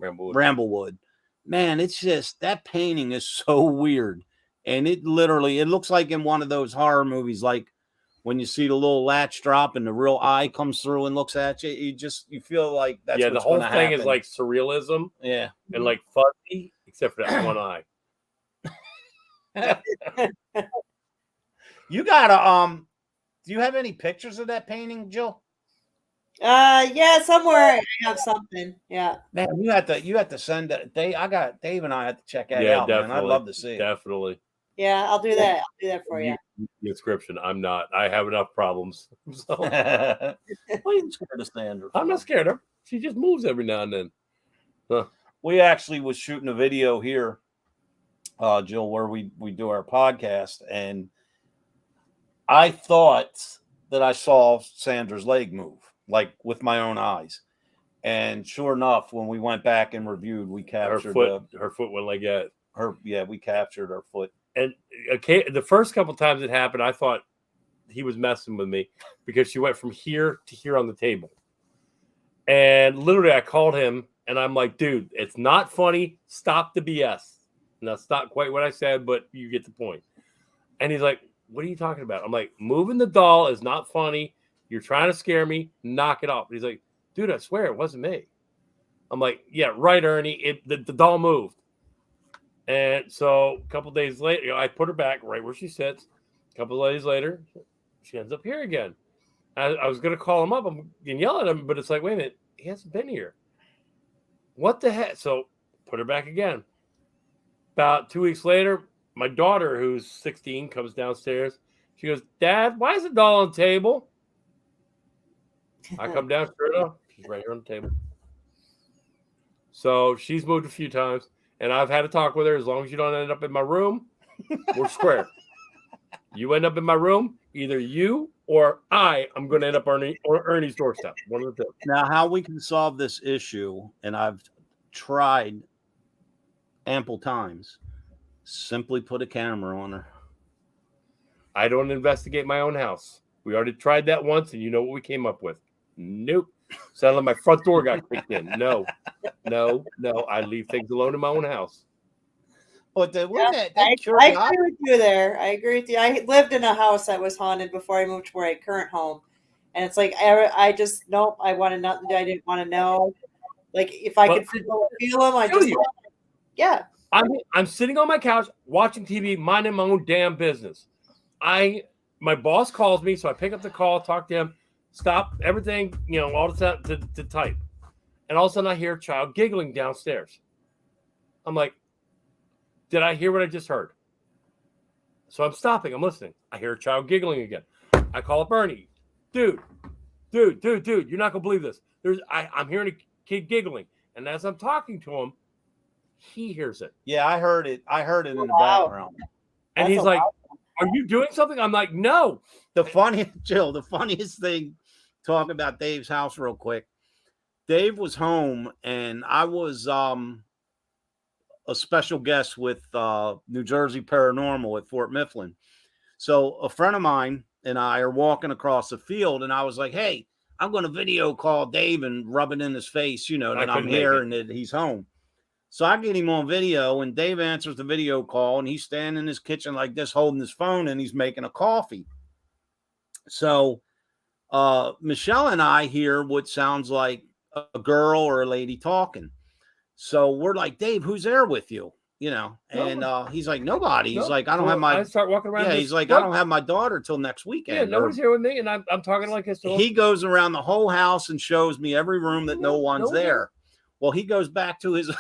Speaker 3: Ramblewood, man, it's just, that painting is so weird. And it looks like in one of those horror movies, like when you see the little latch drop and the real eye comes through and looks at you, you feel like that's
Speaker 2: the whole thing is like surrealism.
Speaker 3: Yeah.
Speaker 2: And like fuzzy, except for that one eye.
Speaker 3: You gotta do you have any pictures of that painting, Jill?
Speaker 4: Yeah, somewhere I have something. Yeah.
Speaker 3: Man, you have to send it. Dave and I have to check that out, man. I'd love to see it.
Speaker 2: Definitely.
Speaker 4: Yeah, I'll do that. I'll do that for you.
Speaker 2: Description. I'm not. I have enough problems. So.
Speaker 3: Why are you scared of Sandra?
Speaker 2: I'm not scared of her. She just moves every now and then. Huh.
Speaker 3: We actually was shooting a video here, Jill, where we do our podcast, and I thought that I saw Sandra's leg move, like with my own eyes. And sure enough, when we went back and reviewed, we captured
Speaker 2: her foot went like that.
Speaker 3: We captured her foot.
Speaker 2: And the first couple times it happened, I thought he was messing with me because she went from here to here on the table. And literally, I called him and I'm like, dude, it's not funny. Stop the BS. And that's not quite what I said, but you get the point. And he's like, what are you talking about? I'm like, moving the doll is not funny. You're trying to scare me. Knock it off. And he's like, dude, I swear it wasn't me. I'm like, yeah, right, Ernie. The doll moved. And so a couple days later, I put her back right where she sits. A couple of days later, she ends up here again. I was going to call him up and yell at him, but it's like, wait a minute, he hasn't been here. What the heck? So put her back again. About 2 weeks later, my daughter, who's 16, comes downstairs. She goes, Dad, why is the doll on the table? I come down, sure enough, she's right here on the table. So she's moved a few times. And I've had to talk with her. As long as you don't end up in my room, we're square. You end up in my room, either you or I'm going to end up on Ernie's doorstep. One of the two.
Speaker 3: Now, how we can solve this issue, and I've tried ample times, simply put a camera on her.
Speaker 2: I don't investigate my own house. We already tried that once, and you know what we came up with? Nope. Sounded like my front door got kicked in. No. I leave things alone in my own house.
Speaker 3: But
Speaker 4: I agree with you there. I agree with you. I lived in a house that was haunted before I moved to my current home. And it's like, I just, nope, I wanted nothing. I didn't want to know. Like, if I could feel them, I just, yeah.
Speaker 2: I'm sitting on my couch watching TV, minding my own damn business. My boss calls me, so I pick up the call, talk to him. Stop everything, all the time to type. And all of a sudden I hear a child giggling downstairs. I'm like, did I hear what I just heard? So I'm stopping. I'm listening. I hear a child giggling again. I call up Ernie. Dude, you're not going to believe this. I'm hearing a kid giggling. And as I'm talking to him, he hears it.
Speaker 3: Yeah, I heard it. I heard it in the background.
Speaker 2: And he's like, are you doing something? I'm like, no.
Speaker 3: Jill, the funniest thing, talking about Dave's house real quick. Dave was home and I was a special guest with New Jersey Paranormal at Fort Mifflin. So a friend of mine and I are walking across the field and I was like, hey, I'm going to video call Dave and rub it in his face, that I'm here and that he's home. So I get him on video, and Dave answers the video call, and he's standing in his kitchen like this, holding his phone, and he's making a coffee. So Michelle and I hear what sounds like a girl or a lady talking. So we're like, Dave, who's there with you? You know, and he's like, nobody. He's like, I don't have my.
Speaker 2: I start walking around.
Speaker 3: Yeah, he's like, I don't have my daughter till next weekend.
Speaker 2: Yeah, nobody's here with me, and I'm talking like this.
Speaker 3: He goes around the whole house and shows me every room that no one's there. Well, he goes back to his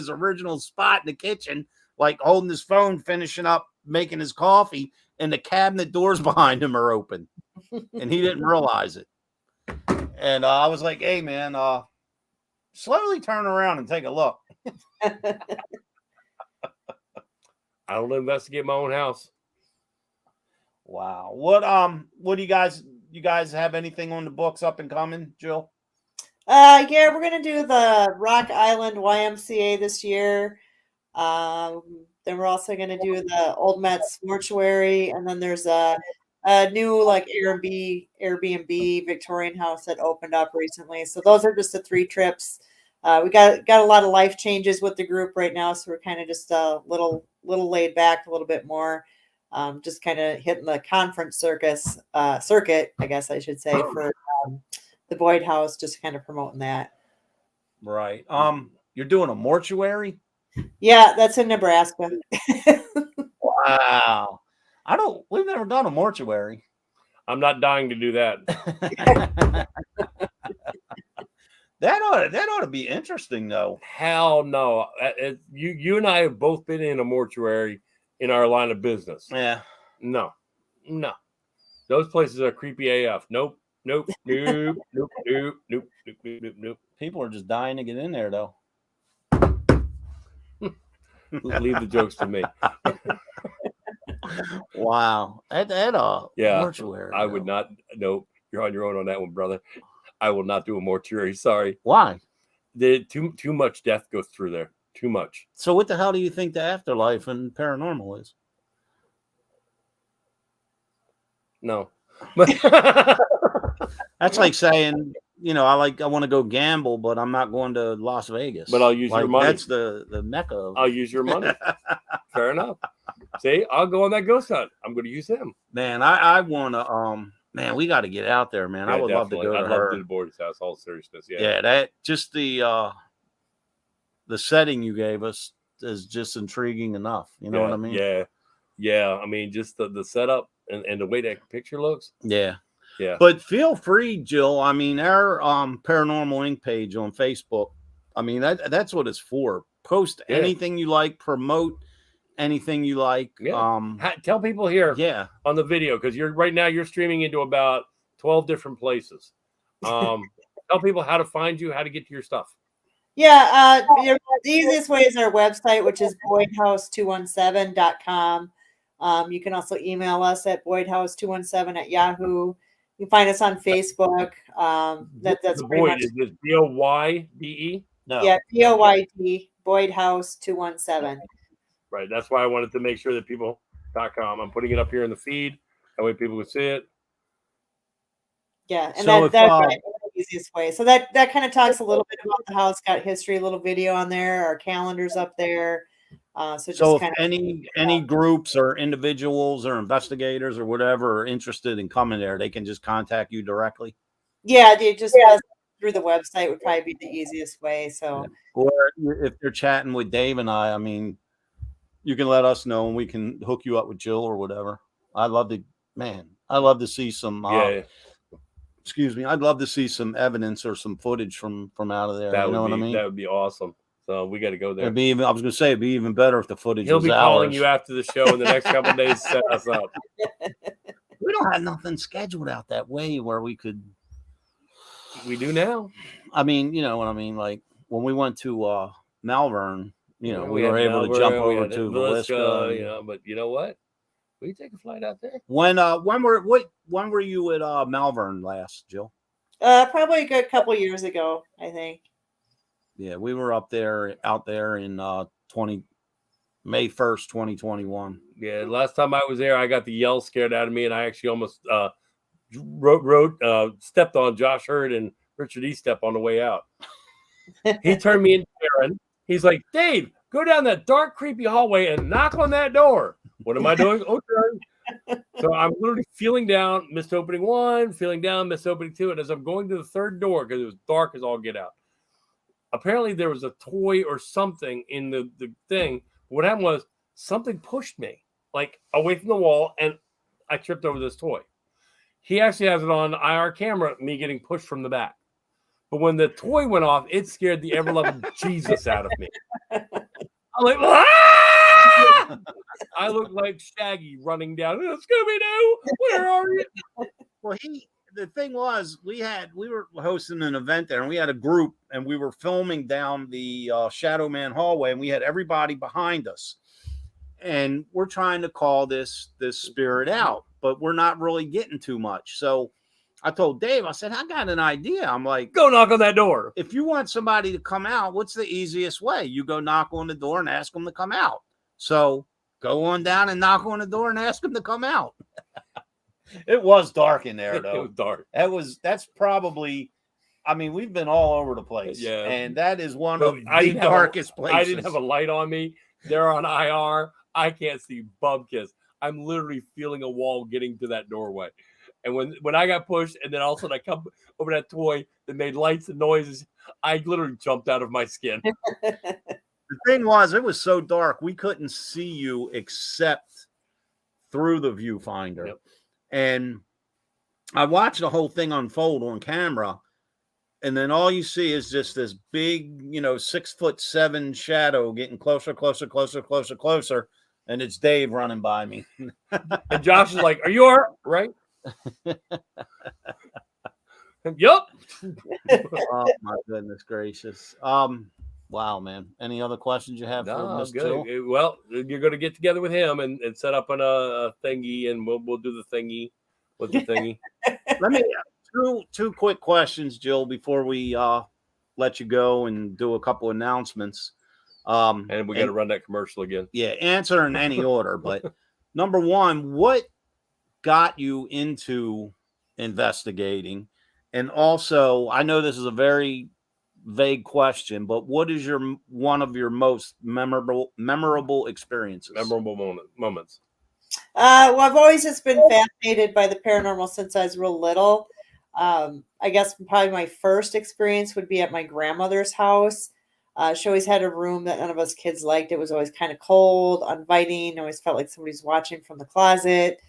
Speaker 3: original spot in the kitchen, like holding his phone, finishing up making his coffee, and the cabinet doors behind him are open, and he didn't realize it. And I was like, hey, man, slowly turn around and take a look.
Speaker 2: I don't investigate my own house.
Speaker 3: Wow. What do you guys have anything on the books up and coming, Jill?
Speaker 4: Yeah, we're gonna do the Rock Island YMCA this year. Then we're also gonna do the Old Mets Mortuary, and then there's a new like Airbnb Victorian house that opened up recently. So those are just the 3 trips. We got a lot of life changes with the group right now, so we're kind of just a little laid back, a little bit more, just kind of hitting the conference circuit, I guess I should say, for the Boyd House, just kind of promoting that.
Speaker 3: Right. You're doing a mortuary?
Speaker 4: Yeah, that's in Nebraska.
Speaker 3: Wow. We've never done a mortuary.
Speaker 2: I'm not dying to do that.
Speaker 3: That ought to be interesting, though.
Speaker 2: Hell no. You and I have both been in a mortuary in our line of business.
Speaker 3: Yeah.
Speaker 2: No. Those places are creepy AF. Nope.
Speaker 3: People are just dying to get in there, though.
Speaker 2: Leave the jokes to me.
Speaker 3: Wow. Mortuary.
Speaker 2: I would not. Nope. You're on your own on that one, brother. I will not do a mortuary. Sorry.
Speaker 3: Why?
Speaker 2: Too much death goes through there. Too much.
Speaker 3: So what the hell do you think the afterlife and paranormal is?
Speaker 2: No.
Speaker 3: That's like saying, I want to go gamble, but I'm not going to Las Vegas.
Speaker 2: But I'll use your money.
Speaker 3: That's the mecca.
Speaker 2: I'll use your money. Fair enough. See, I'll go on that ghost hunt. I'm going to use him.
Speaker 3: Man, I want to. Man, we got to get out there, man.
Speaker 2: Yeah,
Speaker 3: I would love to go to her.
Speaker 2: I'd love to do the Boyd's house. All seriousness, yeah.
Speaker 3: Yeah, that just the setting you gave us is just intriguing enough. You know what I mean?
Speaker 2: Yeah. I mean, just the setup and the way that picture looks.
Speaker 3: Yeah.
Speaker 2: Yeah.
Speaker 3: But feel free, Jill. I mean, our Paranormal Inc. page on Facebook. I mean, that's what it's for. Post anything you like. Promote anything you like.
Speaker 2: Yeah. Tell people here on the video, because you're streaming into about 12 different places. Tell people how to find you, how to get to your stuff.
Speaker 4: Yeah, the easiest way is our website, which is boydhouse217.com. You can also email us at boydhouse217@yahoo. You can find us on Facebook. That's pretty much.
Speaker 2: Is this BOYDE?
Speaker 3: No.
Speaker 4: Yeah, BOYD, boydhouse217.
Speaker 2: Right. That's why I wanted to make sure that people.com. I'm putting it up here in the feed. That way people can see it.
Speaker 4: Yeah, and
Speaker 3: so
Speaker 4: that's the easiest way. So that kind of talks a little bit about the house, got history, a little video on there, our calendars up there. So
Speaker 3: if any groups or individuals or investigators or whatever are interested in coming there, they can just contact you directly.
Speaker 4: Yeah, they just through the website would probably be the easiest way. So,
Speaker 3: or if they're chatting with Dave and I mean, you can let us know and we can hook you up with Jill or whatever. I'd love to see some. Excuse me. I'd love to see some evidence or some footage from out of there. What I mean?
Speaker 2: That would be awesome. So we got to go there.
Speaker 3: I was going to say it'd be even better if the footage.
Speaker 2: He'll
Speaker 3: was
Speaker 2: be calling you after the show in the next couple of days to set us up.
Speaker 3: We don't have nothing scheduled out that way where we could.
Speaker 2: We do now.
Speaker 3: I mean, you know what I mean. Like when we went to Malvern, we were able to jump over to Villisca.
Speaker 2: But you know what? We take a flight out there.
Speaker 3: When were you at Malvern last, Jill?
Speaker 4: Probably a good couple years ago, I think.
Speaker 3: Yeah, we were out there in May 1st, 2021.
Speaker 2: Yeah, last time I was there, I got the yell scared out of me, and I actually almost stepped on Josh Hurd and Richard Estep on the way out. He turned me into Aaron. He's like, Dave, go down that dark, creepy hallway and knock on that door. What am I doing? Okay. So I'm literally feeling down, missed opening 1, feeling down, missed opening 2. And as I'm going to the third door, because it was dark as all get out, apparently there was a toy or something in the thing. What happened was something pushed me like away from the wall, and I tripped over this toy. He actually has it on IR camera, me getting pushed from the back. But when the toy went off, it scared the ever-loving Jesus out of me. I'm like, ah! I look like Shaggy running down. Scooby-Doo, where are you?
Speaker 3: Well, the thing was, we were hosting an event there, and we had a group, and we were filming down the Shadow Man hallway, and we had everybody behind us, and we're trying to call this spirit out, but we're not really getting too much. So I told Dave, I said, I got an idea. I'm like,
Speaker 2: go knock on that door.
Speaker 3: If you want somebody to come out, what's the easiest way? You go knock on the door and ask them to come out. So go on down and knock on the door and ask them to come out. It was dark in there, though.
Speaker 2: It was dark.
Speaker 3: That's probably, I mean, we've been all over the place.
Speaker 2: Yeah.
Speaker 3: And that is one of the darkest places.
Speaker 2: I didn't have a light on me. They're on IR. I can't see bubkiss. I'm literally feeling a wall getting to that doorway. And when I got pushed, and then all of a sudden I come over that toy that made lights and noises, I literally jumped out of my skin.
Speaker 3: The thing was, it was so dark, we couldn't see you except through the viewfinder. Yep. And I watched the whole thing unfold on camera, and then all you see is just this big, 6'7" shadow getting closer, and it's Dave running by me.
Speaker 2: And Josh is like, "Are you all right?" Yup.
Speaker 3: Oh my goodness gracious. Wow, man. Any other questions you have for Mr.
Speaker 2: Good. Well, you're going to get together with him and set up on a thingy, and we'll do the thingy with the thingy.
Speaker 3: Let me two quick questions, Jill, before we let you go and do a couple announcements.
Speaker 2: And we got to run that commercial again.
Speaker 3: Yeah, answer in any order. But number one, what got you into investigating? And also, I know this is a very vague question, but what is one of your most memorable experiences?
Speaker 2: Memorable moments.
Speaker 4: Well, I've always just been fascinated by the paranormal since I was real little. I guess probably my first experience would be at my grandmother's house. She always had a room that none of us kids liked. It was always kind of cold, uninviting. I always felt like somebody's watching from the closet.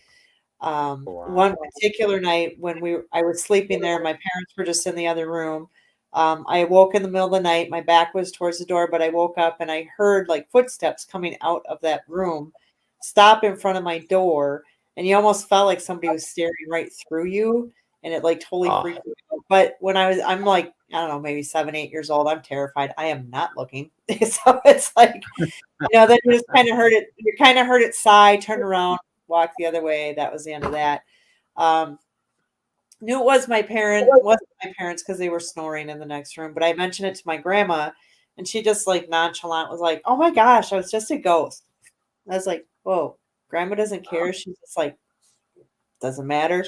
Speaker 4: Wow. One particular night when I was sleeping there, my parents were just in the other room. I woke in the middle of the night. My back was towards the door, but I woke up and I heard like footsteps coming out of that room, stop in front of my door, and you almost felt like somebody was staring right through you, and it like totally freaked me out. But when I'm like, I don't know, maybe 7, 8 years old, I'm terrified. I am not looking. So it's like, then you just kind of heard it. You kind of heard it sigh, turn around, walk the other way. That was the end of that. Knew it was my parents. It wasn't my parents because they were snoring in the next room. But I mentioned it to my grandma, and she just like nonchalant was like, "Oh my gosh, I was just a ghost." I was like, "Whoa, grandma doesn't care." She's just like, "Doesn't matter."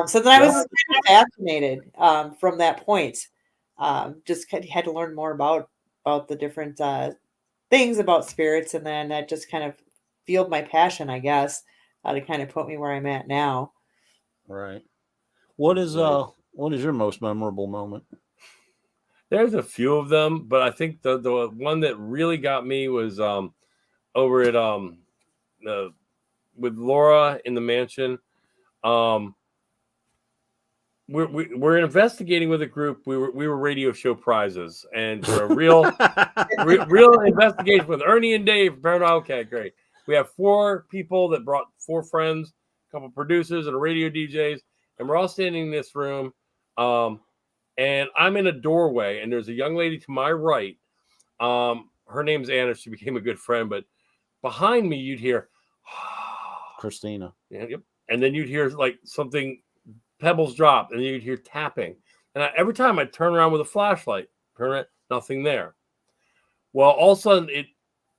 Speaker 4: So then I was kind of fascinated from that point. Just had to learn more about the different things about spirits, and then that just kind of fueled my passion, I guess, to kind of put me where I'm at now.
Speaker 3: Right. What is your most memorable moment?
Speaker 2: There's a few of them, but I think the one that really got me was over at with Laura in the mansion. We're investigating with a group. We were radio show prizes, and for a real real investigation with Ernie and Dave. Okay, great. We have 4 people that brought 4 friends, a couple producers, and a radio DJs. And we're all standing in this room, and I'm in a doorway, and there's a young lady to my right. Her name's Anna. She became a good friend, but behind me, you'd hear
Speaker 3: Christina.
Speaker 2: Yeah, yep. And then you'd hear like something, pebbles drop, and then you'd hear tapping. And every time I turn around with a flashlight, nothing there. Well, all of a sudden,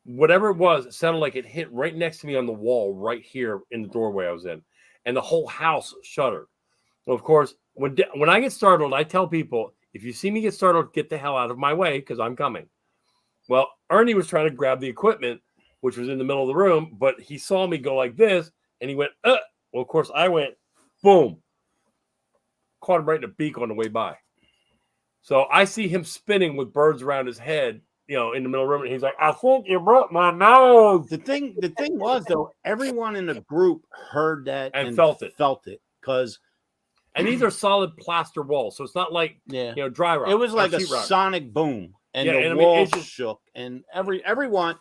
Speaker 2: whatever it was, it sounded like it hit right next to me on the wall, right here in the doorway I was in, and the whole house shuddered. Well, of course, when I get startled, I tell people, if you see me get startled, get the hell out of my way because I'm coming. Well, Ernie was trying to grab the equipment, which was in the middle of the room, but he saw me go like this, and he went, Well, of course, I went, boom. Caught him right in the beak on the way by. So I see him spinning with birds around his head, in the middle of the room, and he's like, I think you broke my nose.
Speaker 3: The thing was, though, everyone in the group heard that
Speaker 2: and felt it.
Speaker 3: Because...
Speaker 2: And these are solid plaster walls, so it's not like, dry rock.
Speaker 3: It was like a sonic boom. And the walls shook, and everyone,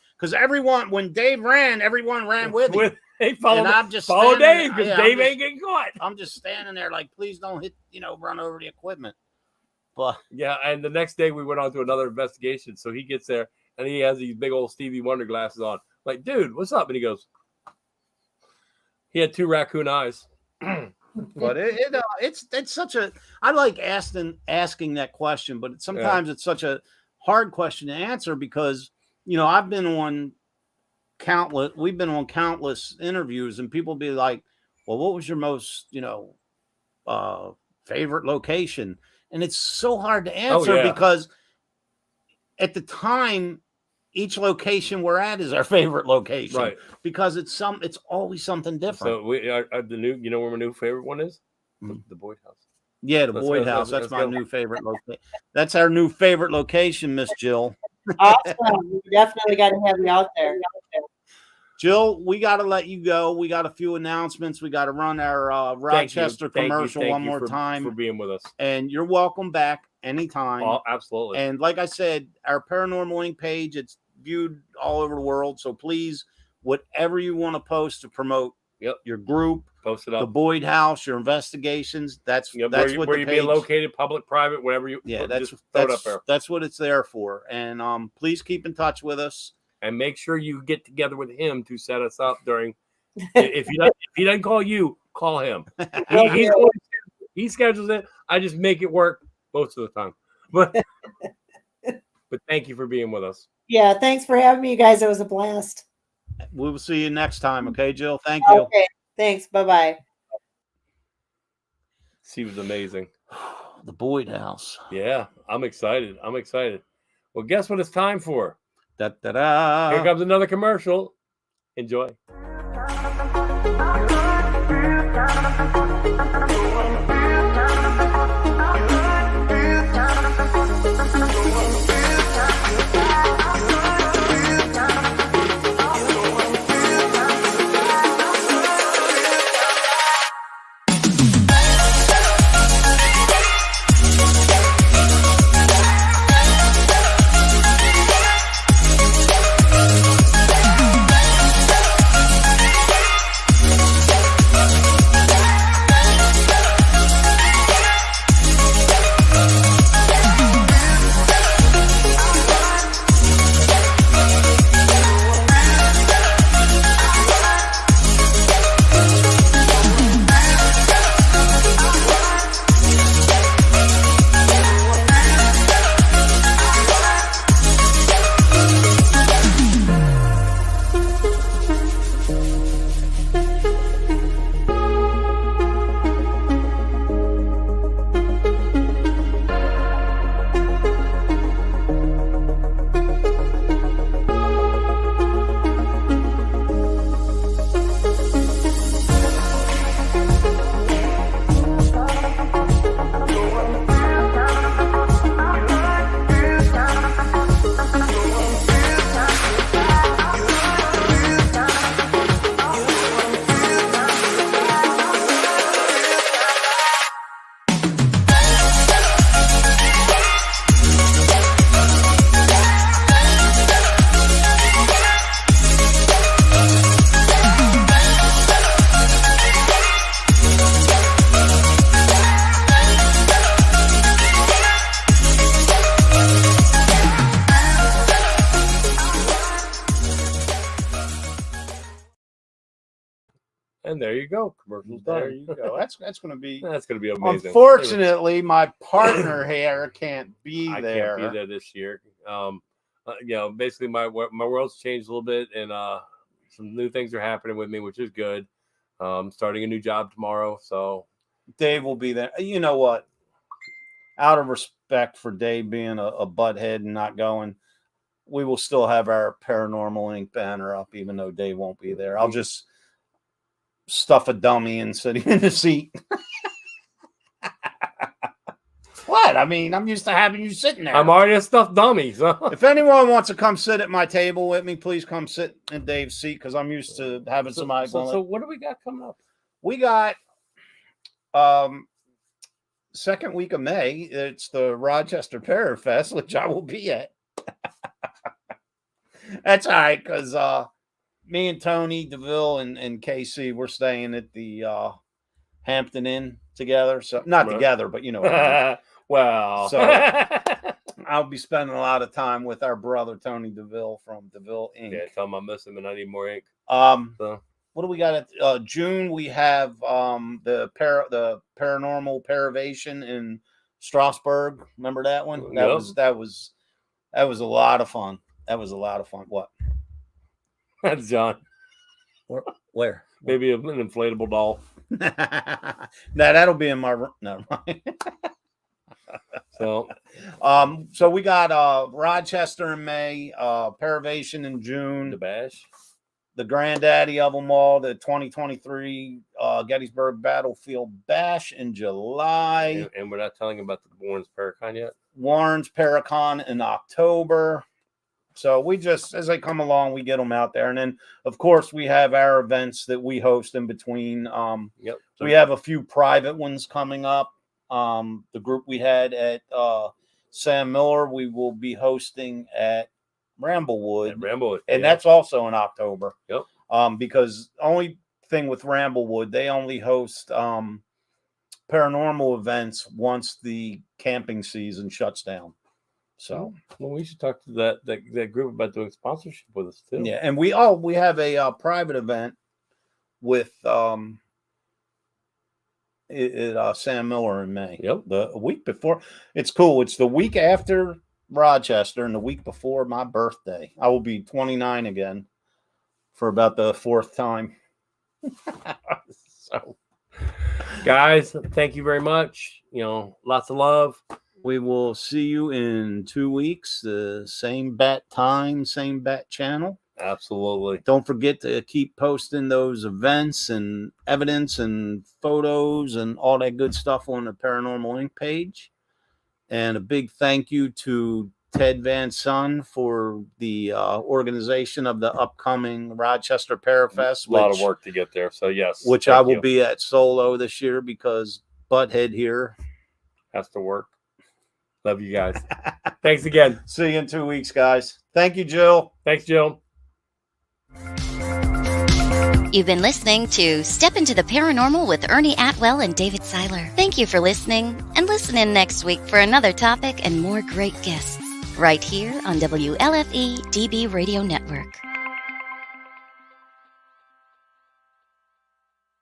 Speaker 3: when Dave ran, everyone ran with him.
Speaker 2: They followed,
Speaker 3: and I'm just
Speaker 2: follow Dave because Dave ain't getting caught.
Speaker 3: I'm just standing there like, please don't hit, run over the equipment. But
Speaker 2: yeah, and the next day we went on to another investigation. So he gets there and he has these big old Stevie Wonder glasses on. Like, dude, what's up? And he goes, he had 2 raccoon eyes.
Speaker 3: But it's such a, I like asking that question, but sometimes it's such a hard question to answer because we've been on countless interviews, and people be like, well, what was your most favorite location? And it's so hard to answer because at the time each location we're at is our favorite location,
Speaker 2: right?
Speaker 3: Because it's always something different.
Speaker 2: So we are the new, where my new favorite one is? The Boyd House.
Speaker 3: Yeah, the Boyd House. That's my new favorite location. That's our new favorite location, Miss Jill.
Speaker 4: Awesome. We definitely got to have you out there.
Speaker 3: Jill, we got to let you go. We got a few announcements. We got to run our Rochester commercial one more time.
Speaker 2: For being with us.
Speaker 3: And you're welcome back anytime.
Speaker 2: Oh, absolutely.
Speaker 3: And like I said, our Paranormal Inc. page, it's viewed all over the world. So please, whatever you want to post to promote your group,
Speaker 2: post it up.
Speaker 3: The Boyd House, your investigations. That's
Speaker 2: where
Speaker 3: what
Speaker 2: you be located, public, private, whatever you.
Speaker 3: Yeah,
Speaker 2: just throw it up there.
Speaker 3: That's what it's there for. And please keep in touch with us.
Speaker 2: And make sure you get together with him to set us up during. If he doesn't call you, call him. He schedules it. I just make it work most of the time. But thank you for being with us.
Speaker 4: Yeah, thanks for having me, you guys. It was a blast.
Speaker 3: We will see you next time. Okay, Jill. Thank you.
Speaker 4: Okay. Thanks. Bye-bye.
Speaker 2: She was amazing.
Speaker 3: The Boyd House.
Speaker 2: Yeah, I'm excited. Well, guess what it's time for?
Speaker 3: Da-da-da.
Speaker 2: Here comes another commercial. Enjoy. And there you go. Commercial's done.
Speaker 3: There you go. That's going to be
Speaker 2: amazing.
Speaker 3: Unfortunately, my partner here can't be there.
Speaker 2: I can't be there this year. Basically my world's changed a little bit, and some new things are happening with me, which is good. Starting a new job tomorrow, so
Speaker 3: Dave will be there. You know what? Out of respect for Dave being a butthead and not going, we will still have our Paranormal Inc. banner up, even though Dave won't be there. I'll just stuff a dummy and sitting in the seat. What? I mean, I'm used to having you sitting there.
Speaker 2: I'm already a stuffed dummy. So.
Speaker 3: If anyone wants to come sit at my table with me, please come sit in Dave's seat because I'm used to having somebody going.
Speaker 2: So what do we got coming up?
Speaker 3: We got second week of May. It's the Rochester Parrot Fest, which I will be at. That's all right, because me and Tony DeVille and KC, we're staying at the Hampton Inn together. So not together, but you know what I mean.
Speaker 2: Well,
Speaker 3: so I'll be spending a lot of time with our brother Tony DeVille from DeVille Inc.
Speaker 2: Yeah, tell him I miss him and I need more ink.
Speaker 3: So. What do we got at June? We have the Paranormal Paravation in Strasbourg. Remember that one? That was a lot of fun. That was a lot of fun. What?
Speaker 2: That's John.
Speaker 3: Where?
Speaker 2: Maybe an inflatable doll.
Speaker 3: Nah, that'll be in my room. No, so we got Rochester in May, Paravation in June,
Speaker 2: the Bash,
Speaker 3: the granddaddy of them all, the 2023 Gettysburg Battlefield Bash in July,
Speaker 2: and we're not telling about the Warren's Paracon yet.
Speaker 3: Warren's Paracon in October. So we just, as they come along, we get them out there. And then, of course, we have our events that we host in between. We have a few private ones coming up. The group we had at Sam Miller, we will be hosting at Ramblewood. And that's also in October.
Speaker 2: Yep.
Speaker 3: Because only thing with Ramblewood, they only host paranormal events once the camping season shuts down. So,
Speaker 2: well, we should talk to that group about doing sponsorship with us too.
Speaker 3: Yeah, and we have a private event with Sam Miller in May.
Speaker 2: Yep,
Speaker 3: the week before. It's cool. It's the week after Rochester and the week before my birthday. I will be 29 again for about the fourth time.
Speaker 2: So, guys, thank you very much. Lots of love.
Speaker 3: We will see you in 2 weeks. The same bat time, same bat channel.
Speaker 2: Absolutely.
Speaker 3: Don't forget to keep posting those events and evidence and photos and all that good stuff on the Paranormal Inc. page. And a big thank you to Ted Van Son for the organization of the upcoming Rochester Parafest.
Speaker 2: A lot of work to get there. So, yes.
Speaker 3: Which I will be at solo this year because Butthead here
Speaker 2: has to work. Love you guys. Thanks again.
Speaker 3: See you in 2 weeks, guys. Thank you, Jill.
Speaker 2: Thanks, Jill.
Speaker 1: You've been listening to Step into the Paranormal with Ernie Atwell and David Seiler. Thank you for listening, and listen in next week for another topic and more great guests right here on WLFE DB Radio Network.